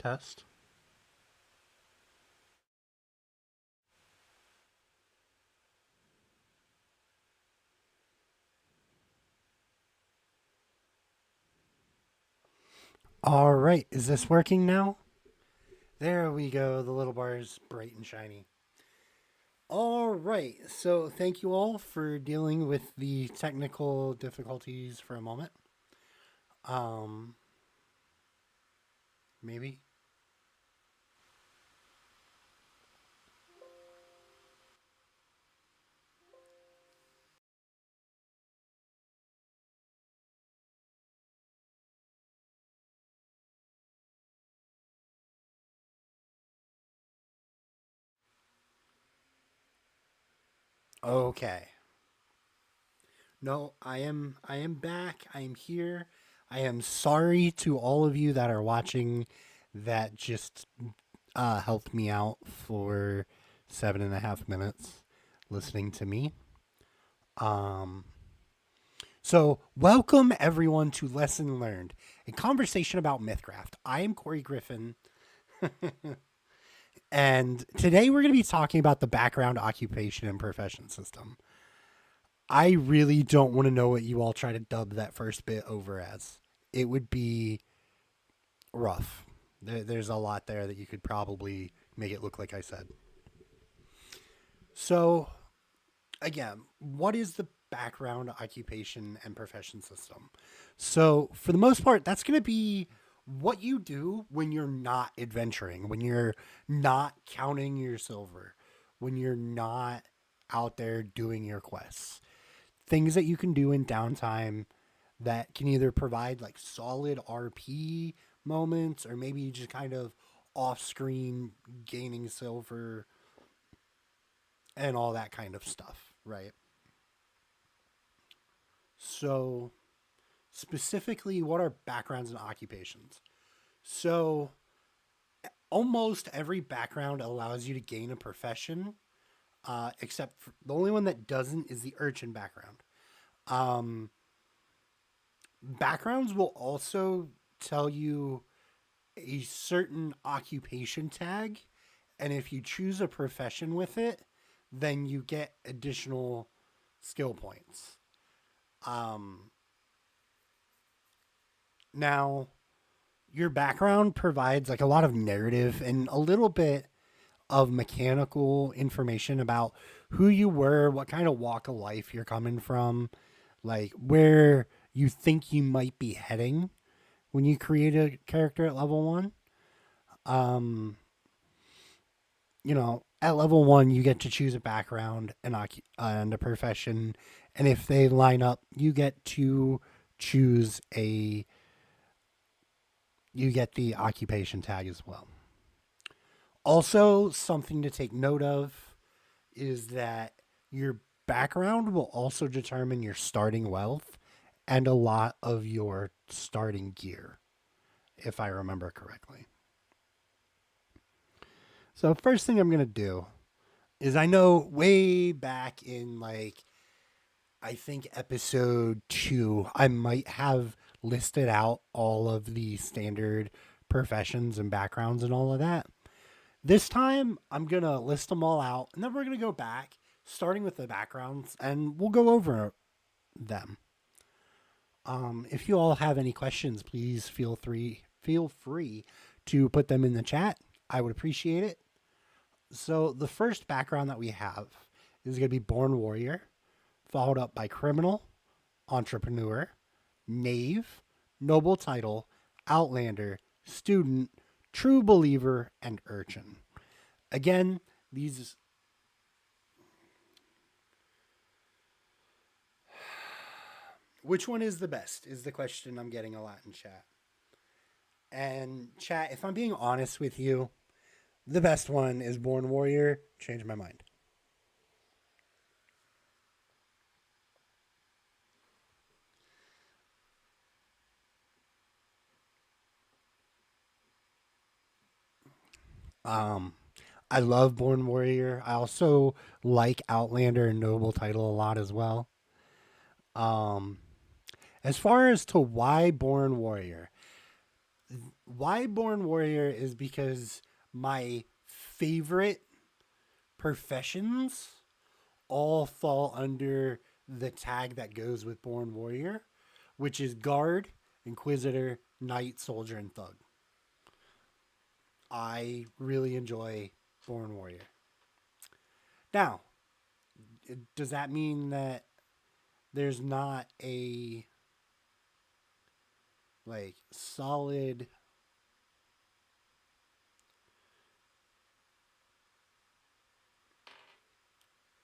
Test. All right, is this working now? There we go. The little bar is bright and shiny. All right, so thank you all for dealing with the technical difficulties for a moment. Um, maybe. Okay. No, I am back. I am here. I am sorry to all of you that are watching that just helped me out for 7.5 minutes listening to me. Um So, welcome everyone to Lesson Learned, a conversation about Mythcraft. I am Corey Griffin, and today we're going to be talking about the background, occupation, and profession system. I really don't want to know what you all try to dub that first bit over as. It would be rough. There's a lot there that you could probably make it look like I said. So, again, what is the background, occupation, and profession system? So, for the most part, that's going to be what you do when you're not adventuring, when you're not counting your silver, when you're not out there doing your quests. Things that you can do in downtime that can either provide like solid RP moments or maybe just kind of off screen gaining silver and all that kind of stuff, right? So, specifically, what are backgrounds and occupations? So, almost every background allows you to gain a profession, except for, the only one that doesn't is the urchin background. Um, Backgrounds will also tell you a certain occupation tag, and if you choose a profession with it, then you get additional skill points. Um, Now, your background provides like a lot of narrative and a little bit of mechanical information about who you were, what kind of walk of life you're coming from, like where you think you might be heading when you create a character at level one. Um, at level one, you get to choose a background and a profession, and if they line up, choose a you get the occupation tag as well. Also, something to take note of is that your background will also determine your starting wealth and a lot of your starting gear, if I remember correctly. So, first thing I'm going to do is I know way back in like, I think episode 2, I might have listed out all of the standard professions and backgrounds and all of that. This time, I'm going to list them all out, and then we're going to go back, starting with the backgrounds, and we'll go over them. If you all have any questions, please feel free to put them in the chat. I would appreciate it. So the first background that we have is going to be Born Warrior, followed up by Criminal, Entrepreneur, Knave, Noble Title, Outlander, Student, True Believer, and Urchin. Again, these. Which one is the best? Is the question I'm getting a lot in chat. And chat, if I'm being honest with you, the best one is Born Warrior. Changed my mind. Um, I love Born Warrior. I also like Outlander and Noble Title a lot as well. Um, as far as to why Born Warrior, Why Born Warrior is because my favorite professions all fall under the tag that goes with Born Warrior, which is guard, inquisitor, knight, soldier, and thug. I really enjoy Born Warrior. Now, does that mean that there's not a like solid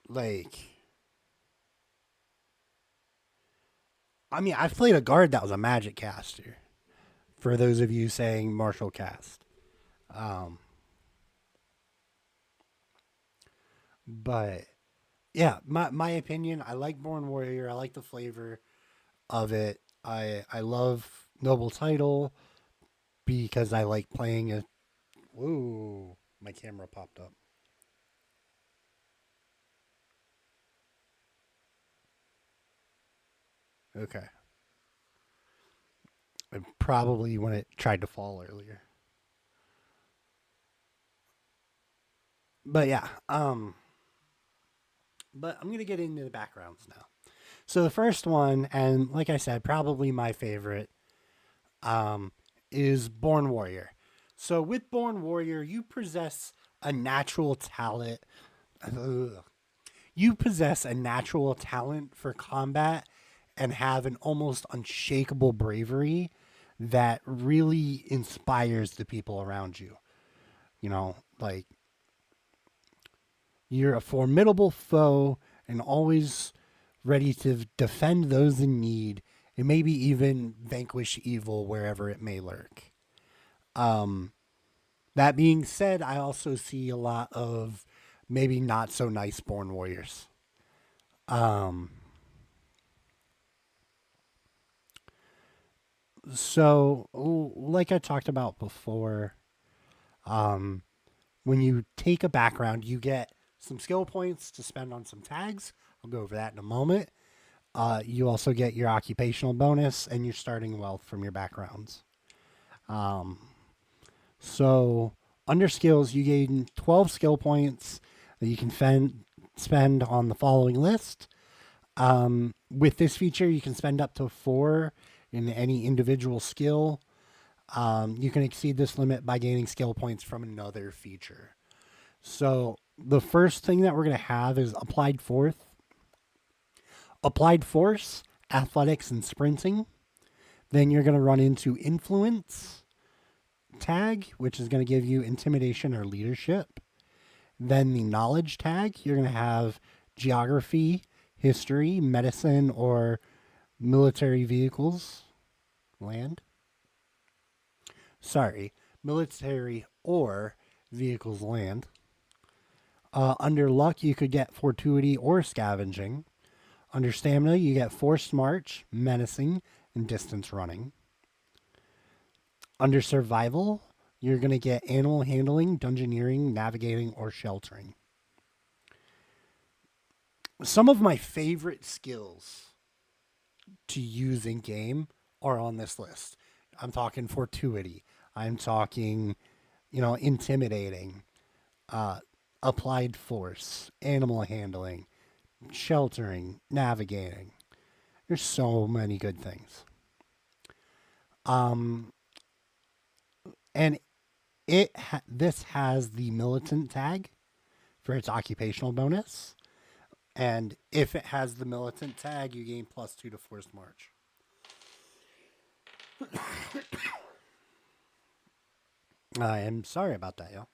like I mean, I've played a guard that was a magic caster. For those of you saying martial cast, um, but yeah, my opinion, I like Born Warrior. I like the flavor of it. I love Noble Title because I like playing a. Whoa, my camera popped up. Okay, probably when it tried to fall earlier. But yeah, but I'm gonna get into the backgrounds now. So the first one, and like I said, probably my favorite, um, is Born Warrior. So with Born Warrior, you possess a natural talent. Ugh. You possess a natural talent for combat and have an almost unshakable bravery that really inspires the people around you. You know, like you're a formidable foe and always ready to defend those in need and maybe even vanquish evil wherever it may lurk. Um, that being said, I also see a lot of maybe not so nice born warriors. Um, so, like I talked about before, um, when you take a background, you get some skill points to spend on some tags. I'll go over that in a moment. You also get your occupational bonus and your starting wealth from your backgrounds. Um, so, under skills, you gain 12 skill points that you can spend on the following list. With this feature, you can spend up to 4 in any individual skill. You can exceed this limit by gaining skill points from another feature. So the first thing that we're going to have is applied force, athletics, and sprinting. Then you're going to run into influence tag, which is going to give you intimidation or leadership. Then the knowledge tag, you're going to have geography, history, medicine, or military vehicles, land. Sorry, military or vehicles land. Under luck, you could get fortuity or scavenging. Under stamina, you get forced march, menacing, and distance running. Under survival, you're going to get animal handling, dungeoneering, navigating, or sheltering. Some of my favorite skills to use in game are on this list. I'm talking fortuity. I'm talking, intimidating, uh, applied force, animal handling, sheltering, navigating. There's so many good things. Um, and this has the militant tag for its occupational bonus. And if it has the militant tag, you gain +2 to forced march. I am sorry about that, y'all.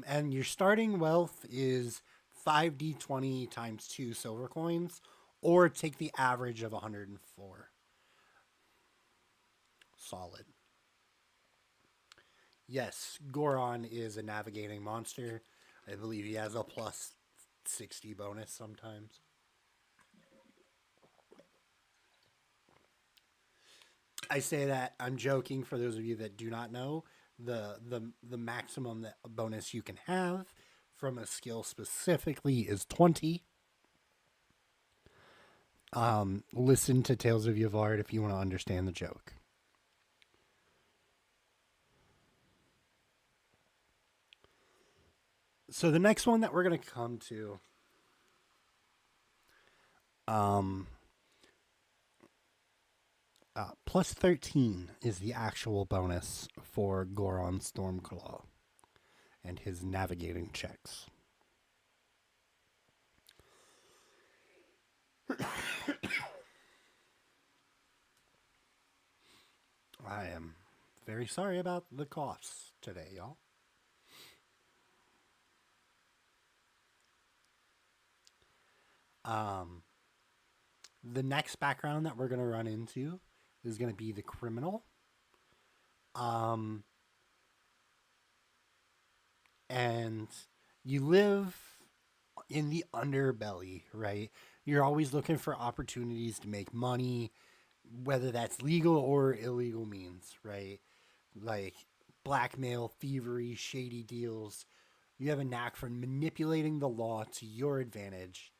And your starting wealth is 5d20 times 2 silver coins, or take the average of 104. Solid. Yes, Goron is a navigating monster. I believe he has a +60 bonus sometimes. I say that I'm joking for those of you that do not know. The maximum that bonus you can have from a skill specifically is 20. Listen to Tales of Yavard if you want to understand the joke. So the next one that we're going to come to, um, plus 13 is the actual bonus for Goron Stormclaw and his navigating checks. I am very sorry about the coughs today, y'all. Um, the next background that we're going to run into is going to be the criminal. Um, and you live in the underbelly, right? You're always looking for opportunities to make money, whether that's legal or illegal means, right? Like blackmail, thievery, shady deals. You have a knack for manipulating the law to your advantage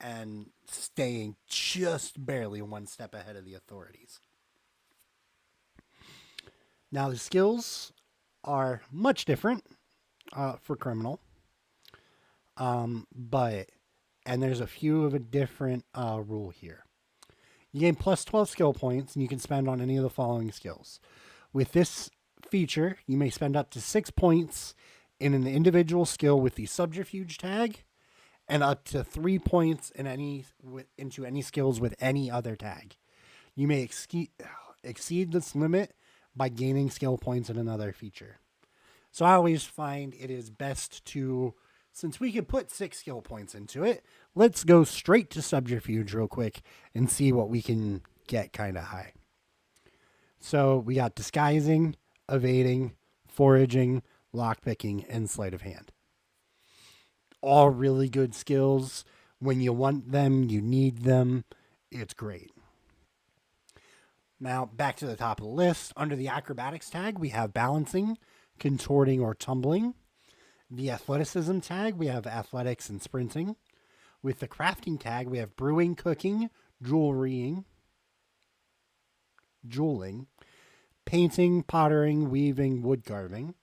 and staying just barely one step ahead of the authorities. Now, the skills are much different for criminal, but and there's a few of a different rule here. You gain plus 12 skill points, and you can spend on any of the following skills. With this feature, you may spend up to 6 points in an individual skill with the subterfuge tag, and up to 3 points into any skills with any other tag. You may exceed this limit by gaining skill points in another feature. So I always find it is best to, since we could put 6 skill points into it, let's go straight to subterfuge real quick and see what we can get kind of high. So we got disguising, evading, foraging, lockpicking, and sleight of hand. All really good skills. When you want them, you need them. It's great. Now, back to the top of the list. Under the acrobatics tag, we have balancing, contorting, or tumbling. The athleticism tag, we have athletics and sprinting. With the crafting tag, we have brewing, cooking, jeweling, painting, pottering, weaving, wood carving.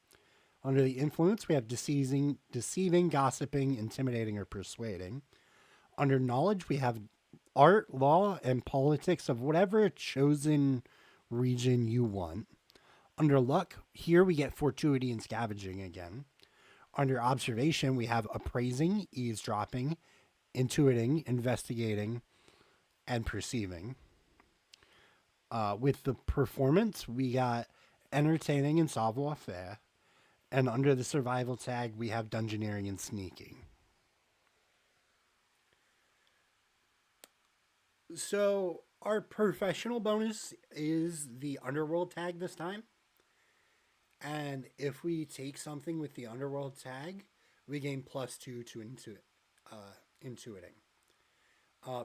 Under the influence, we have deceiving, gossiping, intimidating, or persuading. Under knowledge, we have art, law, and politics of whatever chosen region you want. Under luck, here we get fortuity and scavenging again. Under observation, we have appraising, eavesdropping, intuiting, investigating, and perceiving. With the performance, we got entertaining and savoir-faire. And under the survival tag, we have dungeoneering and sneaking. So our professional bonus is the underworld tag this time. And if we take something with the underworld tag, we gain +2 to intuiting.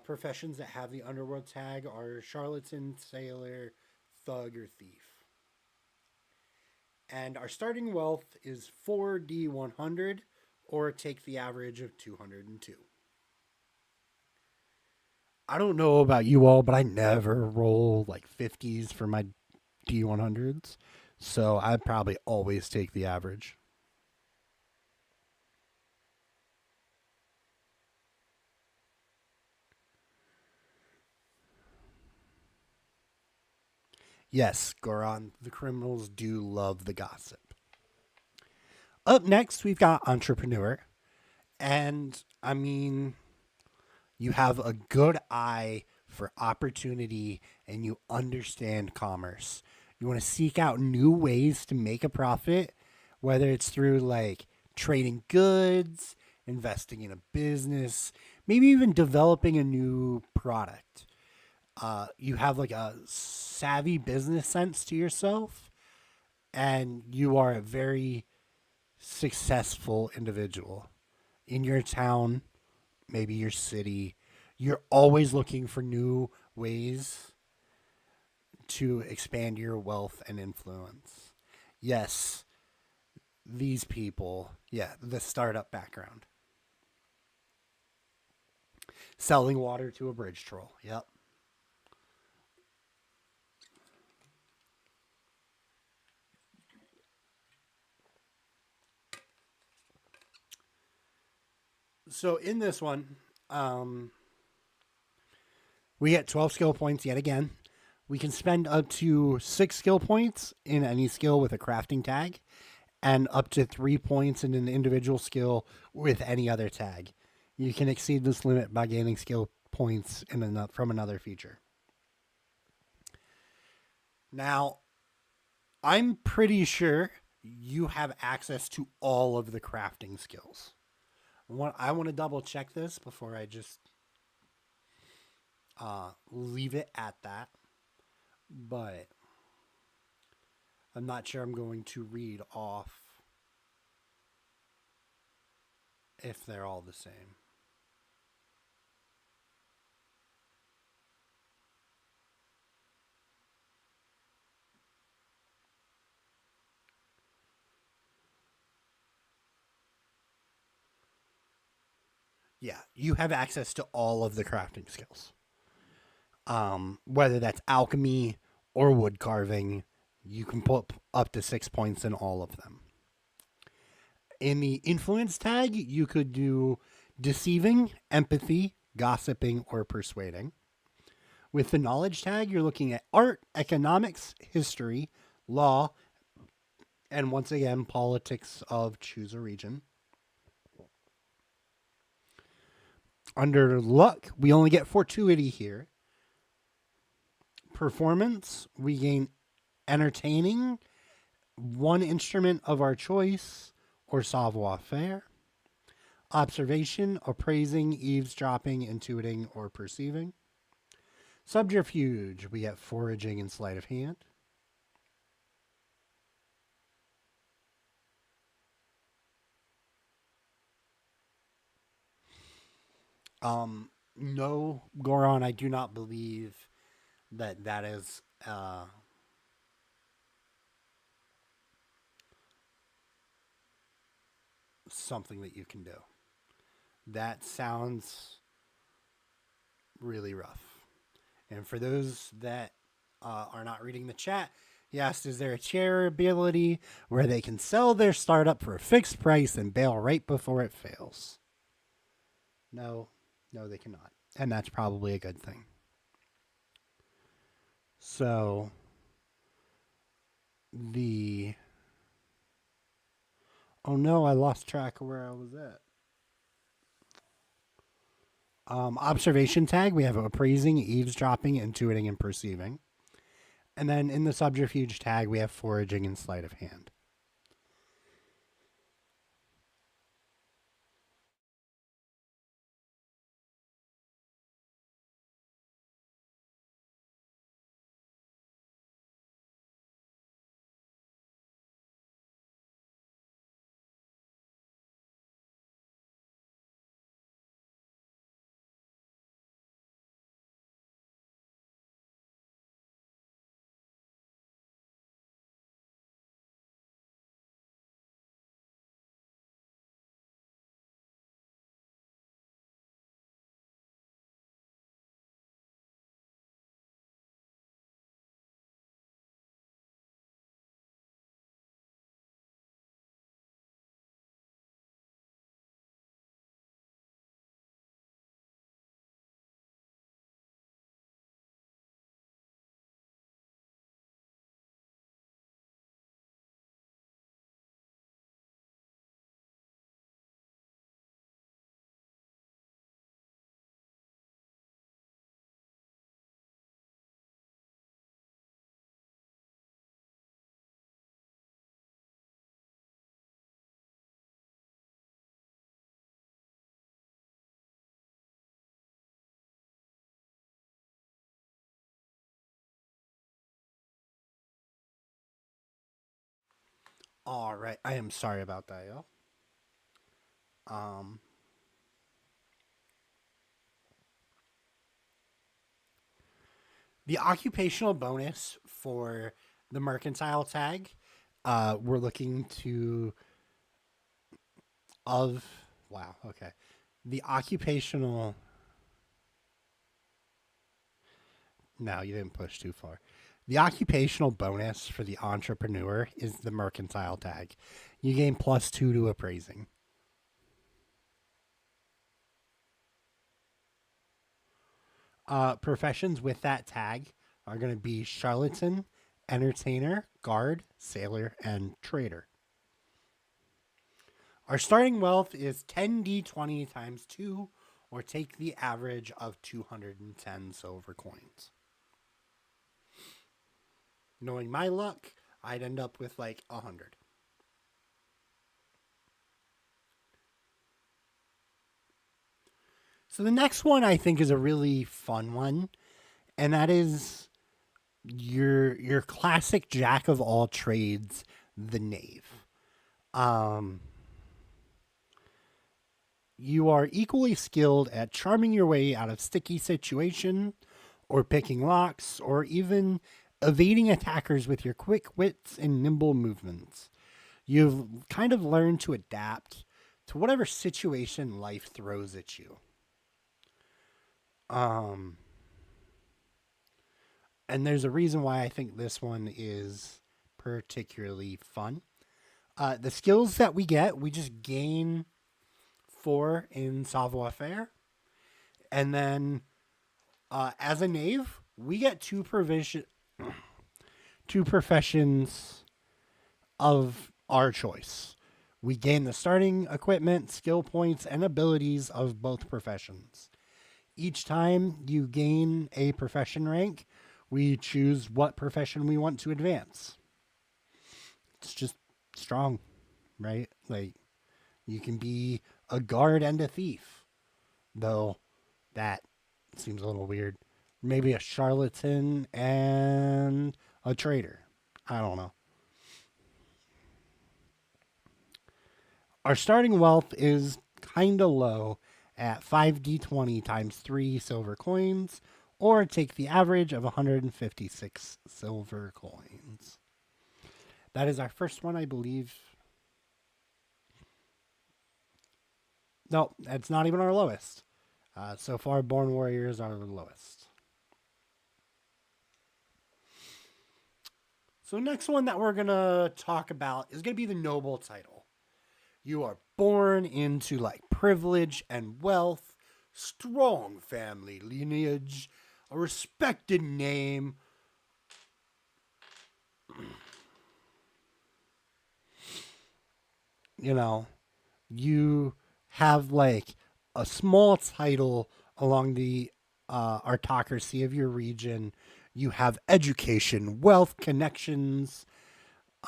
Professions that have the underworld tag are charlatan, sailor, thug, or thief. And our starting wealth is 4d100, or take the average of 202. I don't know about you all, but I never roll like 50s for my D100s. So I probably always take the average. Yes, Goron, the criminals do love the gossip. Up next, we've got entrepreneur. And I mean, you have a good eye for opportunity and you understand commerce. You want to seek out new ways to make a profit, whether it's through like trading goods, investing in a business, maybe even developing a new product. You have like a savvy business sense to yourself, and you are a very successful individual in your town, maybe your city. You're always looking for new ways to expand your wealth and influence. Yes, these people, yeah, the startup background. Selling water to a bridge troll. Yep. So in this one, um, we get 12 skill points yet again. We can spend up to 6 skill points in any skill with a crafting tag, and up to 3 points in an individual skill with any other tag. You can exceed this limit by gaining skill points from another feature. Now, I'm pretty sure you have access to all of the crafting skills. I want to double check this before I just leave it at that. But I'm not sure I'm going to read off if they're all the same. Yeah, you have access to all of the crafting skills. Whether that's alchemy or wood carving, you can put up to 6 points in all of them. In the influence tag, you could do deceiving, empathy, gossiping, or persuading. With the knowledge tag, you're looking at art, economics, history, law, and once again, politics of choose a region. Under luck, we only get fortuity here. Performance, we gain entertaining, one instrument of our choice, or savoir faire. Observation, appraising, eavesdropping, intuiting, or perceiving. Subterfuge, we get foraging and sleight of hand. No, Goron, I do not believe that is something that you can do. That sounds really rough. And for those that are not reading the chat, he asked, is there a chair ability where they can sell their startup for a fixed price and bail right before it fails? No, no, they cannot. And that's probably a good thing. So, the. Oh no, I lost track of where I was at. Observation tag, we have appraising, eavesdropping, intuiting, and perceiving. And then in the subterfuge tag, we have foraging and sleight of hand. All right, I am sorry about that, y'all. Um, the occupational bonus for the mercantile tag, we're looking to of wow, okay. The occupational no, you didn't push too far. The occupational bonus for the entrepreneur is the mercantile tag. You gain +2 to appraising. Professions with that tag are going to be charlatan, entertainer, guard, sailor, and trader. Our starting wealth is 10d20 times 2, or take the average of 210 silver coins. Knowing my luck, I'd end up with like 100. So the next one I think is a really fun one, and that is your classic jack of all trades, the knave. Um, you are equally skilled at charming your way out of sticky situation, or picking locks, or even evading attackers with your quick wits and nimble movements. You've kind of learned to adapt to whatever situation life throws at you. Um, and there's a reason why I think this one is particularly fun. The skills that we get, we just gain 4 in savoir faire, and then as a knave, we get two professions of our choice. We gain the starting equipment, skill points, and abilities of both professions. Each time you gain a profession rank, we choose what profession we want to advance. It's just strong, right? Like, you can be a guard and a thief, though that seems a little weird. Maybe a charlatan and a traitor. I don't know. Our starting wealth is kind of low at 5d20 times 3 silver coins, or take the average of 156 silver coins. That is our first one, I believe. No, it's not even our lowest. So far, Born Warriors are the lowest. So next one that we're going to talk about is going to be the noble title. You are born into like privilege and wealth, strong family lineage, a respected name. You know, you have like a small title along the aristocracy of your region. You have education, wealth, connections.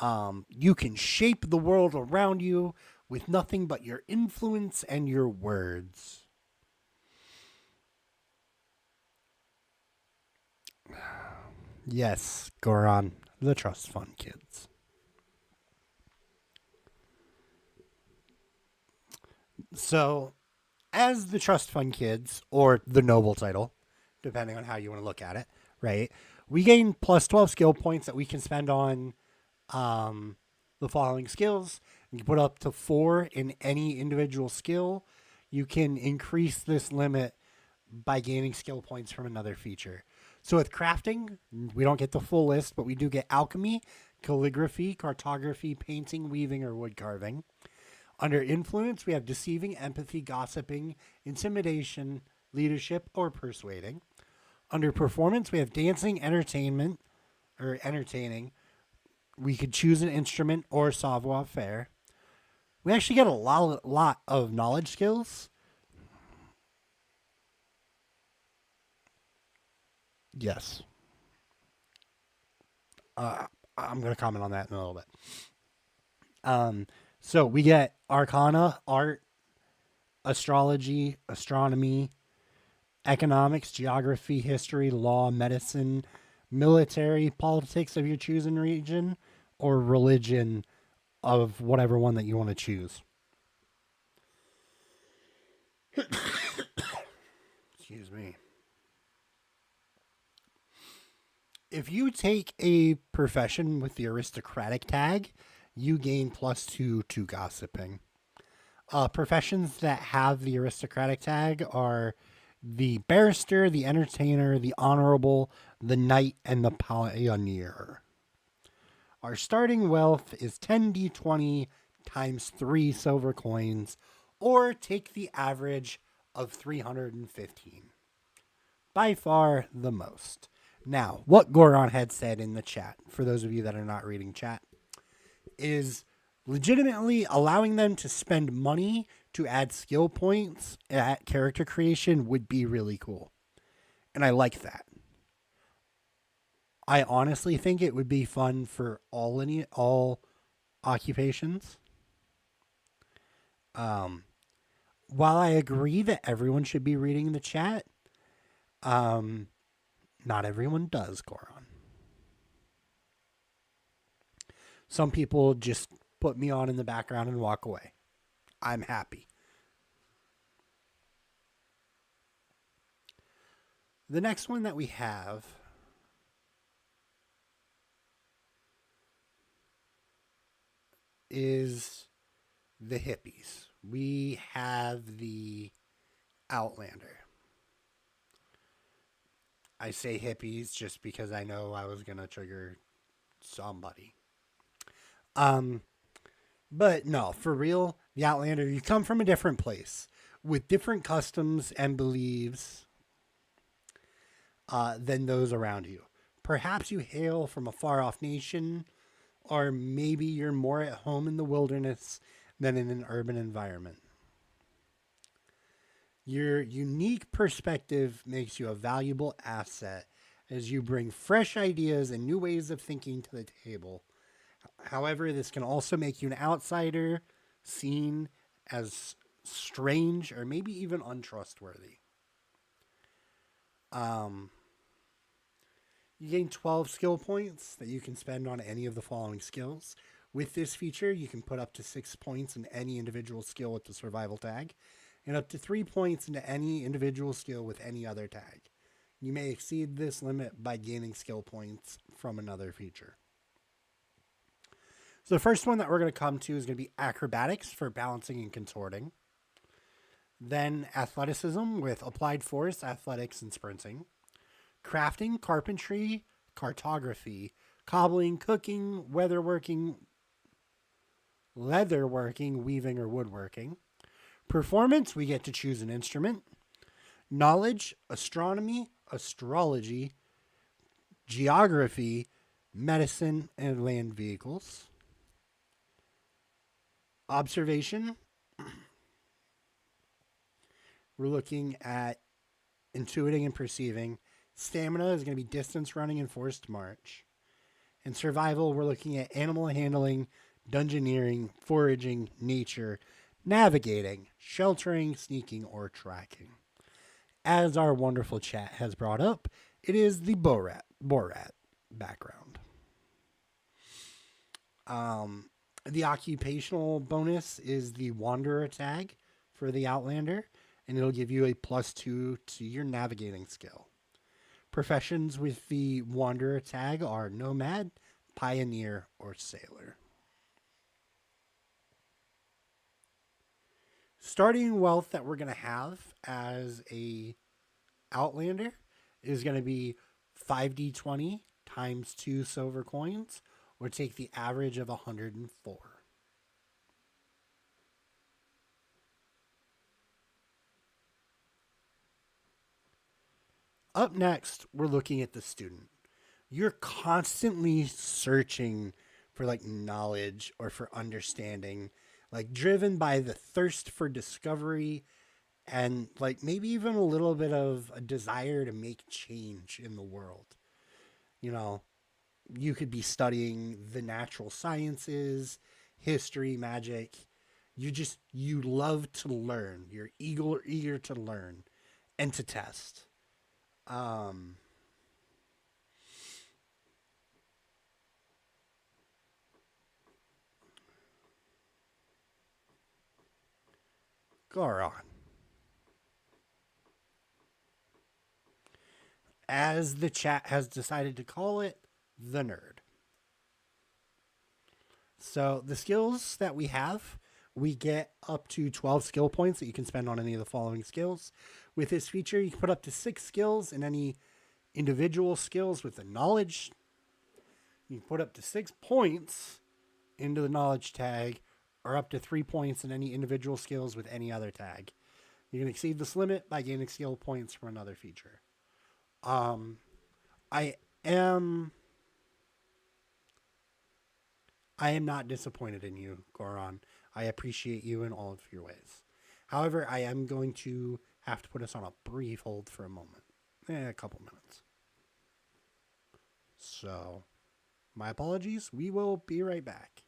You can shape the world around you with nothing but your influence and your words. Yes, Goron, the trust fund kids. So, as the trust fund kids, or the noble title, depending on how you want to look at it, right? We gain plus 12 skill points that we can spend on um, the following skills. You can put up to 4 in any individual skill. You can increase this limit by gaining skill points from another feature. So with crafting, we don't get the full list, but we do get alchemy, calligraphy, cartography, painting, weaving, or wood carving. Under influence, we have deceiving, empathy, gossiping, intimidation, leadership, or persuading. Under performance, we have dancing, entertainment, or entertaining. We could choose an instrument or savoir faire. We actually get a lot of knowledge skills. Yes. I'm going to comment on that in a little bit. Um, so we get arcana, art, astrology, astronomy, economics, geography, history, law, medicine, military, politics of your chosen region, or religion of whatever one that you want to choose. Excuse me. If you take a profession with the aristocratic tag, you gain plus 2 to gossiping. Professions that have the aristocratic tag are the barrister, the entertainer, the honorable, the knight, and the pioneer. Our starting wealth is 10d20 times 3 silver coins, or take the average of 315. By far the most. Now, what Goron had said in the chat, for those of you that are not reading chat, is legitimately allowing them to spend money to add skill points at character creation would be really cool. And I like that. I honestly think it would be fun for all occupations. While I agree that everyone should be reading the chat, not everyone does, Goron. Some people just put me on in the background and walk away. I'm happy. The next one that we have is the hippies. We have the Outlander. I say hippies just because I know I was going to trigger somebody. But no, for real, the Outlander, you come from a different place with different customs and beliefs than those around you. Perhaps you hail from a far off nation, or maybe you're more at home in the wilderness than in an urban environment. Your unique perspective makes you a valuable asset as you bring fresh ideas and new ways of thinking to the table. However, this can also make you an outsider, seen as strange or maybe even untrustworthy. You gain 12 skill points that you can spend on any of the following skills. With this feature, you can put up to 6 points in any individual skill with the survival tag, and up to 3 points into any individual skill with any other tag. You may exceed this limit by gaining skill points from another feature. So the first one that we're going to come to is going to be acrobatics for balancing and contorting. Then athleticism with applied force, athletics, and sprinting. Crafting, carpentry, cartography, cobbling, cooking, leatherworking, weaving, or woodworking. Performance, we get to choose an instrument. Knowledge, astronomy, astrology, geography, medicine, and land vehicles. Observation, we're looking at intuiting and perceiving. Stamina is going to be distance running and forced march. And survival, we're looking at animal handling, dungeoneering, foraging, nature, navigating, sheltering, sneaking, or tracking. As our wonderful chat has brought up, it is the Borat background. The occupational bonus is the Wanderer tag for the Outlander, and it'll give you a +2 to your navigating skill. Professions with the Wanderer tag are Nomad, Pioneer, or Sailor. Starting wealth that we're going to have as a Outlander is going to be 5d20 times 2 silver coins, or take the average of 104. Up next, we're looking at the student. You're constantly searching for like knowledge or for understanding, like driven by the thirst for discovery and like maybe even a little bit of a desire to make change in the world. You know, you could be studying the natural sciences, history, magic. You love to learn. You're eager to learn and to test. Goron. As the chat has decided to call it, the nerd. So the skills that we have, we get up to 12 skill points that you can spend on any of the following skills. With this feature, you can put up to 6 skills in any individual skills with the knowledge. You can put up to 6 points into the knowledge tag, or up to 3 points in any individual skills with any other tag. You can exceed this limit by gaining skill points from another feature. Um, I am I am not disappointed in you, Goron. I appreciate you in all of your ways. However, I am going to have to put us on a brief hold for a moment. A couple minutes. So, my apologies. We will be right back.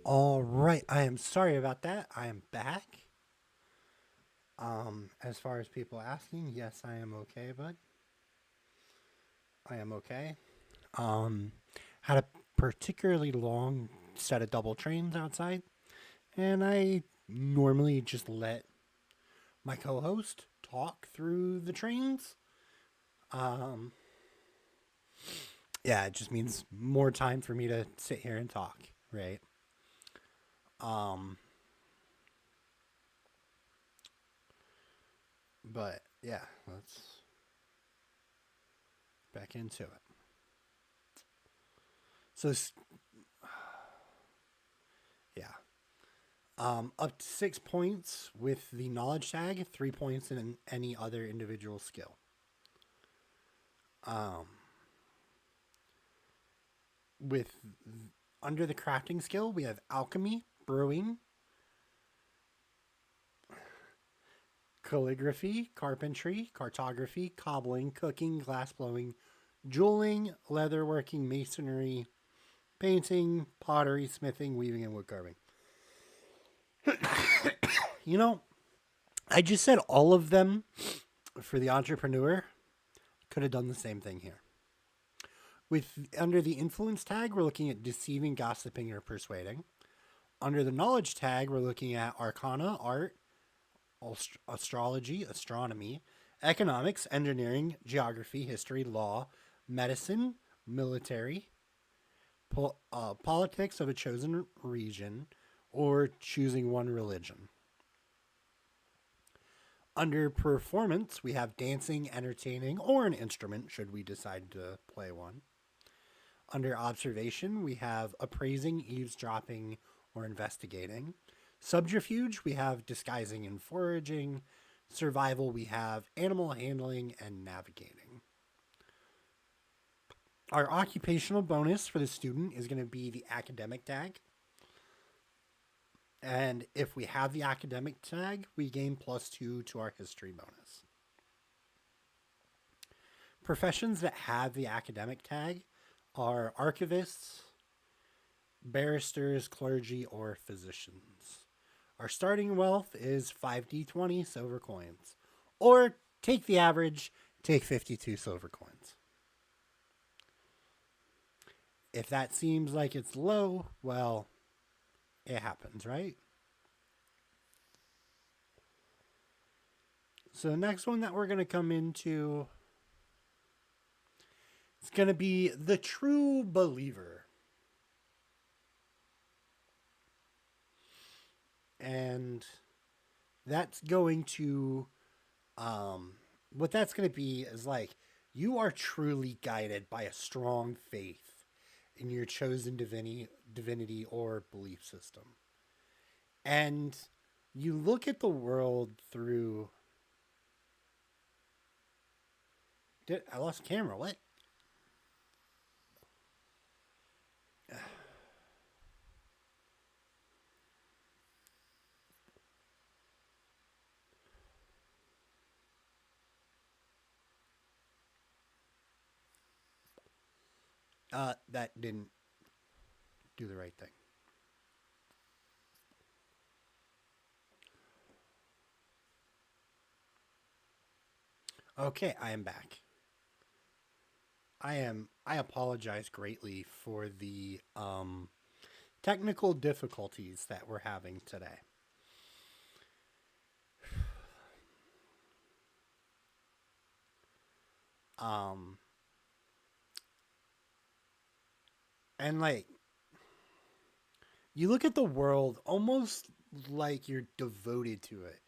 All right, I am sorry about that. I am back. As far as people asking, yes, I am okay, bud. I am okay. Um, had a particularly long set of double trains outside, and I normally just let my co-host talk through the trains. Um, yeah, it just means more time for me to sit here and talk, right? Um, but yeah, let's back into it. So yeah, up to 6 points with the knowledge tag, 3 points in any other individual skill. Um, with under the crafting skill, we have alchemy, brewing, calligraphy, carpentry, cartography, cobbling, cooking, glass blowing, jeweling, leatherworking, masonry, painting, pottery, smithing, weaving, and wood carving. You know, I just said all of them for the entrepreneur. Could have done the same thing here. With under the influence tag, we're looking at deceiving, gossiping, or persuading. Under the knowledge tag, we're looking at arcana, art, astrology, astronomy, economics, engineering, geography, history, law, medicine, military, politics of a chosen region, or choosing one religion. Under performance, we have dancing, entertaining, or an instrument, should we decide to play one. Under observation, we have appraising, eavesdropping, or investigating. Subterfuge, we have disguising and foraging. Survival, we have animal handling and navigating. Our occupational bonus for the student is going to be the academic tag. And if we have the academic tag, we gain +2 to our history bonus. Professions that have the academic tag are archivists, barristers, clergy, or physicians. Our starting wealth is 5d20 silver coins. Or take the average, take 52 silver coins. If that seems like it's low, well, it happens, right? So the next one that we're going to come into is going to be the true believer. And that's going to, what that's going to be is like, you are truly guided by a strong faith in your chosen divinity or belief system. And you look at the world through. I lost camera. What? That didn't do the right thing. Okay, I am back. I apologize greatly for the technical difficulties that we're having today. Um and like, you look at the world almost like you're devoted to it.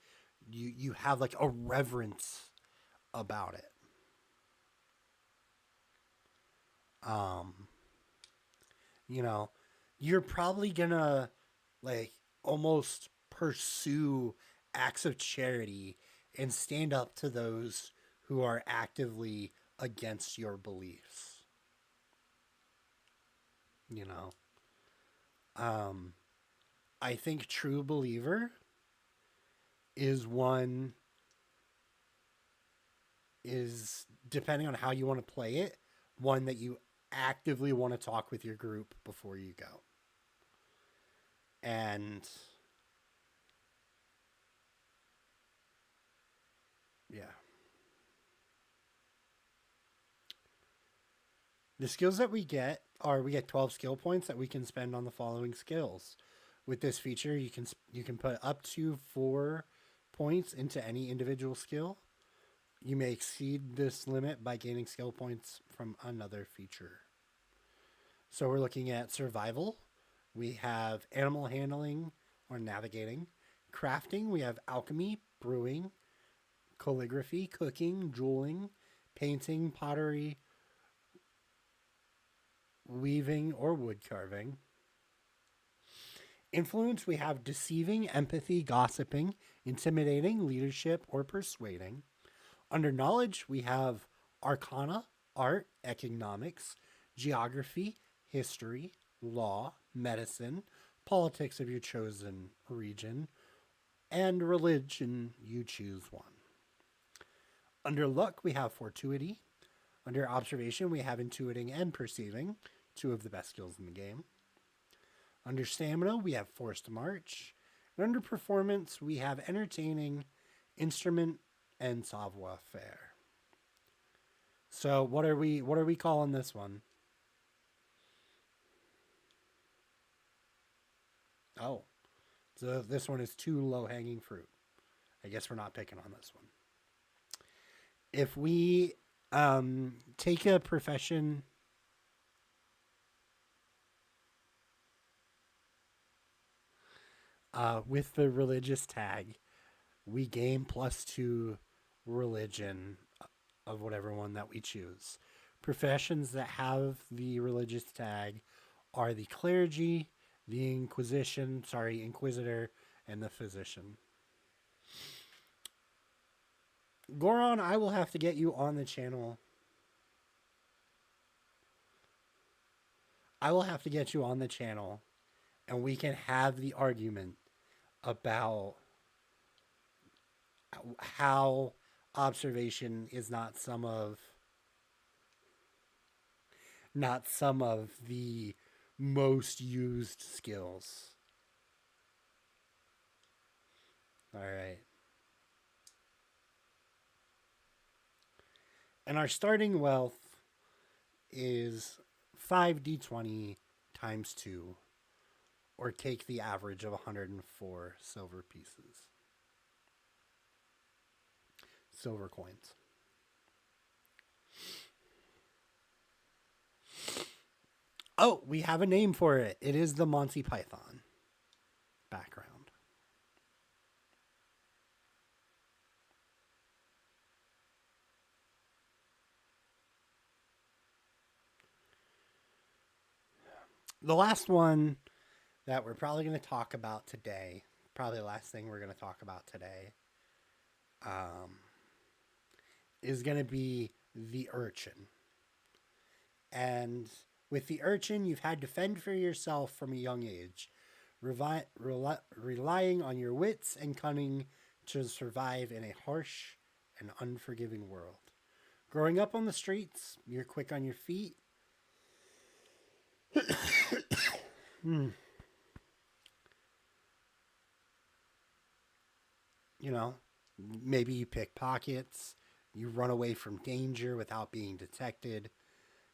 You have like a reverence about it. Um you know, you're probably gonna like almost pursue acts of charity and stand up to those who are actively against your beliefs. You know, um, I think true believer is one is depending on how you want to play it, one that you actively want to talk with your group before you go. And yeah. The skills that we get are we get 12 skill points that we can spend on the following skills. With this feature, you can put up to 4 points into any individual skill. You may exceed this limit by gaining skill points from another feature. So we're looking at survival. We have animal handling or navigating. Crafting, we have alchemy, brewing, calligraphy, cooking, jeweling, painting, pottery, weaving, or wood carving. Influence, we have deceiving, empathy, gossiping, intimidating, leadership, or persuading. Under knowledge, we have arcana, art, economics, geography, history, law, medicine, politics of your chosen region, and religion, you choose one. Under luck, we have fortuity. Under observation, we have intuiting and perceiving, 2 of the best skills in the game. Under stamina, we have forced march. And under performance, we have entertaining, instrument, and savoir faire. So what are we calling this one? Oh, so this one is too low hanging fruit. I guess we're not picking on this one. If we take a profession, with the religious tag, we gain +2 religion of whatever one that we choose. Professions that have the religious tag are the clergy, the inquisitor, and the physician. Goron, I will have to get you on the channel. I will have to get you on the channel, and we can have the argument about how observation is not some of the most used skills. All right. And our starting wealth is 5d20 times 2, or take the average of 104 silver pieces. Silver coins. Oh, we have a name for it. It is the Monty Python background. The last one that we're probably going to talk about today, probably the last thing we're going to talk about today, is going to be the urchin. And with the urchin, you've had to fend for yourself from a young age, relying on your wits and cunning to survive in a harsh and unforgiving world. Growing up on the streets, you're quick on your feet. You know, maybe you pick pockets, you run away from danger without being detected.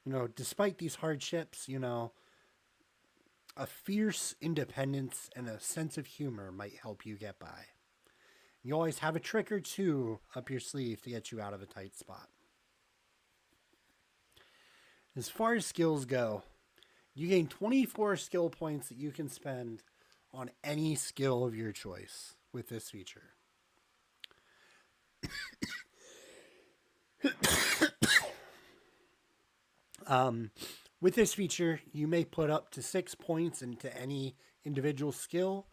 You know, despite these hardships, a fierce independence and a sense of humor might help you get by. You always have a trick or two up your sleeve to get you out of a tight spot. As far as skills go, you gain 24 skill points that you can spend on any skill of your choice with this feature. With this feature, you may put up to 6 points into any individual skill.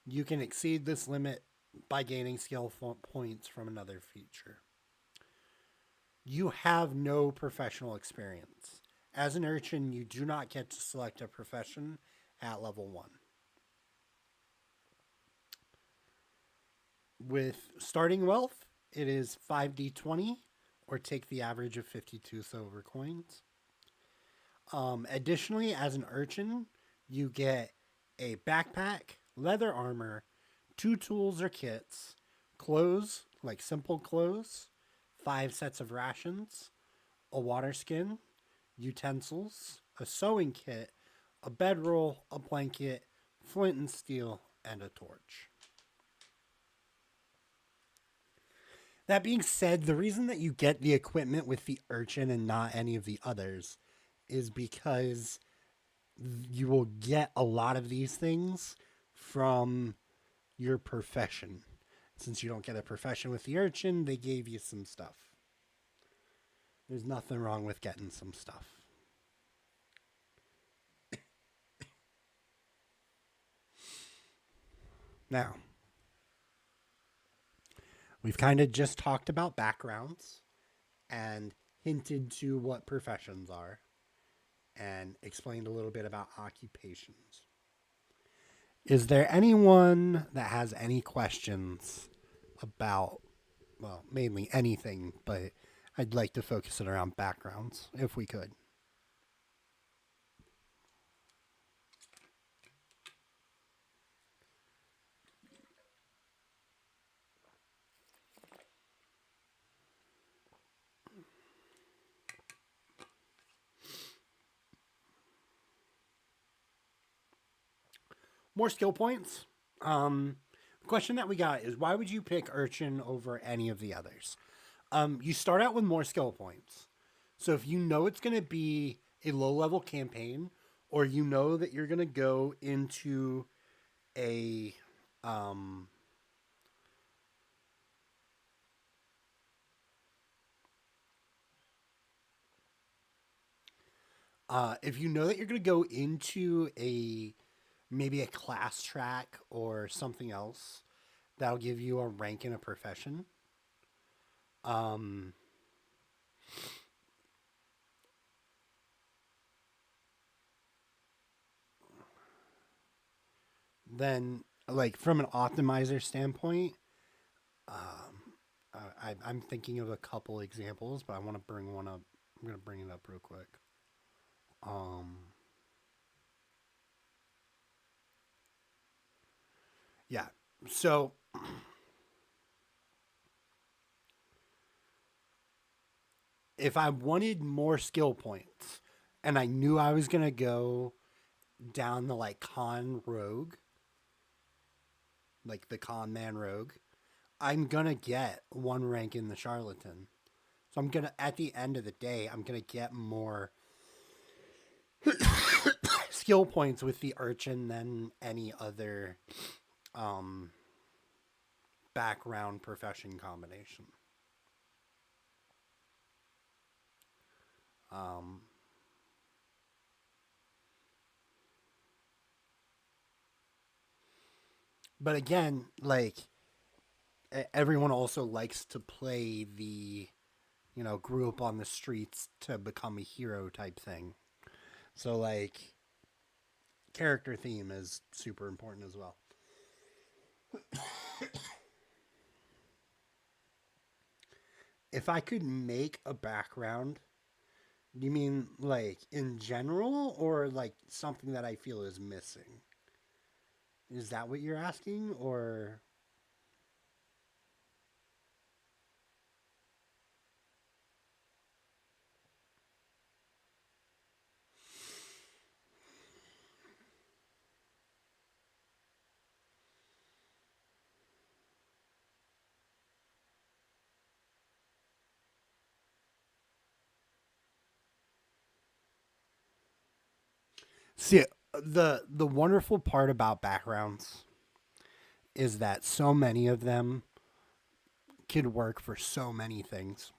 You can exceed this limit by gaining skill points from another feature. You have no professional experience. As an urchin, you do not get to select a profession at level 1. With starting wealth, it is 5d20, or take the average of 52 silver coins. Additionally, as an urchin, you get a backpack, leather armor, 2 tools or kits, clothes, like simple clothes, 5 sets of rations, a water skin, utensils, a sewing kit, a bedroll, a blanket, flint and steel, and a torch. That being said, the reason that you get the equipment with the urchin and not any of the others is because you will get a lot of these things from your profession. Since you don't get a profession with the urchin, they gave you some stuff. There's nothing wrong with getting some stuff. Now, we've kind of just talked about backgrounds and hinted to what professions are and explained a little bit about occupations. Is there anyone that has any questions about, well, mainly anything, but I'd like to focus it around backgrounds if we could? More skill points. The question that we got is why would you pick Urchin over any of the others? You start out with more skill points. So if you know it's going to be a low level campaign, or you know that you're going to go into a if you know that you're going to go into a maybe a class track or something else that'll give you a rank in a profession. Um, then, like from an optimizer standpoint, I'm thinking of a couple examples, but I want to bring one up. I'm going to bring it up real quick. Um, yeah. So if I wanted more skill points and I knew I was going to go down the like con rogue, like the con man rogue, I'm going to get one rank in the charlatan. So I'm going to, at the end of the day, I'm going to get more skill points with the urchin than any other um, background profession combination. Um, but again, like everyone also likes to play the, grew up on the streets to become a hero type thing. So like character theme is super important as well. If I could make a background, you mean like in general or like something that I feel is missing? Is that what you're asking or see the wonderful part about backgrounds is that so many of them could work for so many things.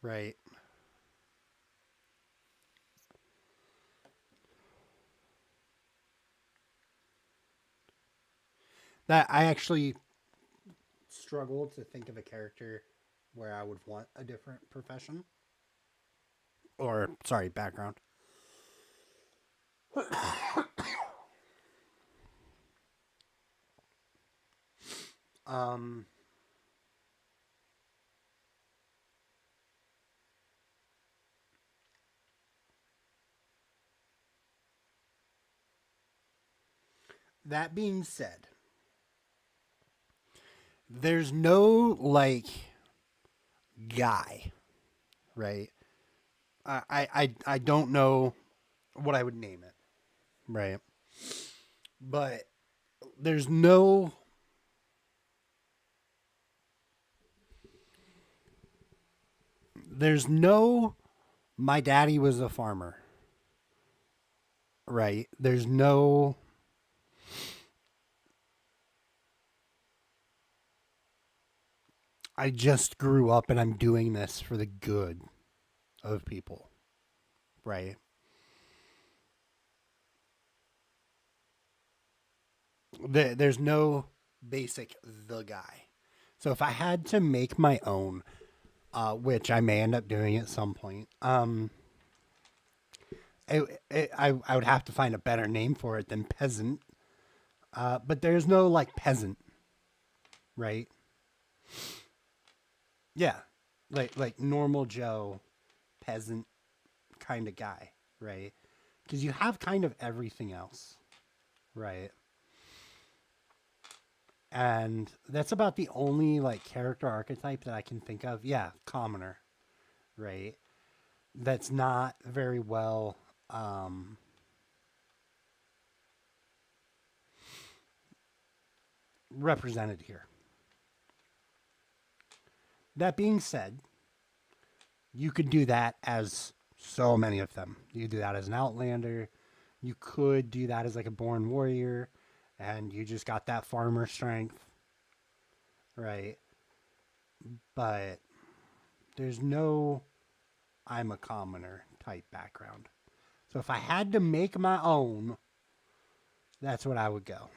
Right. That I actually struggle to think of a character where I would want a different profession or sorry, background. Um That being said, there's no like guy, right? I don't know what I would name it, right? But there's no there's no my daddy was a farmer, right? There's no I just grew up and I'm doing this for the good of people, right? There's no basic the guy. So if I had to make my own, which I may end up doing at some point, I would have to find a better name for it than peasant. But there's no like peasant, right? Yeah, like normal Joe, peasant kind of guy, right? Because you have kind of everything else, right? And that's about the only like character archetype that I can think of. Yeah, commoner, right? That's not very well um, represented here. That being said, you could do that as so many of them. You could do that as an outlander. You could do that as like a born warrior, and you just got that farmer strength, right? But there's no I'm a commoner type background. So if I had to make my own, that's what I would go.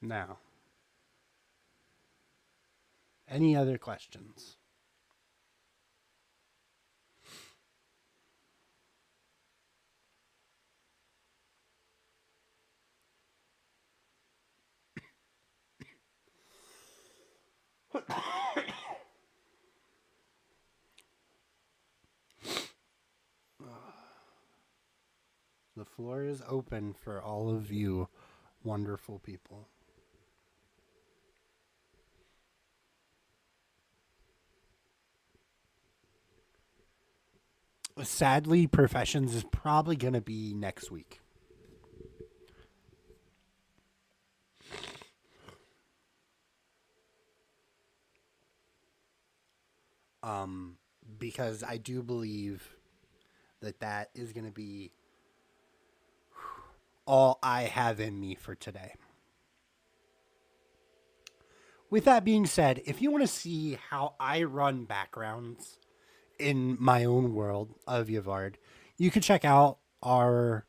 Now, any other questions? The floor is open for all of you wonderful people. Sadly, professions is probably going to be next week. Um, because I do believe that that is going to be all I have in me for today. With that being said, if you want to see how I run backgrounds in my own world of Yavard, you can check out our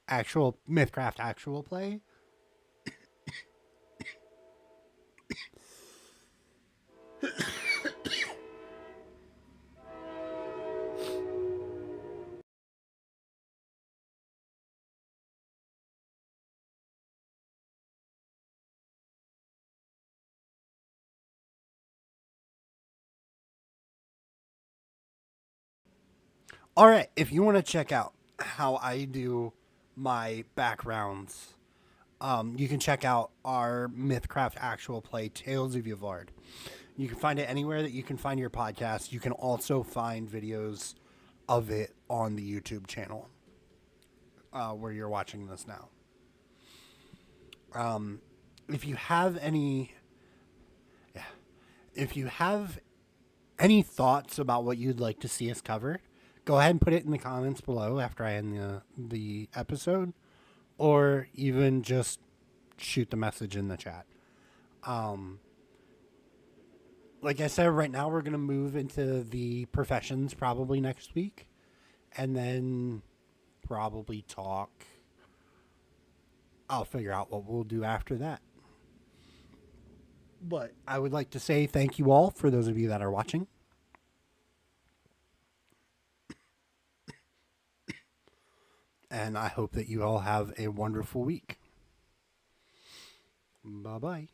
actual Mythcraft actual play. All right, if you want to check out how I do my backgrounds, you can check out our Mythcraft actual play, Tales of Yavard. You can find it anywhere that you can find your podcast. You can also find videos of it on the YouTube channel where you're watching this now. If you have any, yeah, if you have any thoughts about what you'd like to see us cover, go ahead and put it in the comments below after I end the episode, or even just shoot the message in the chat. Like I said, right now we're going to move into the professions probably next week, and then probably talk. I'll figure out what we'll do after that. But I would like to say thank you all for those of you that are watching. And I hope that you all have a wonderful week. Bye bye.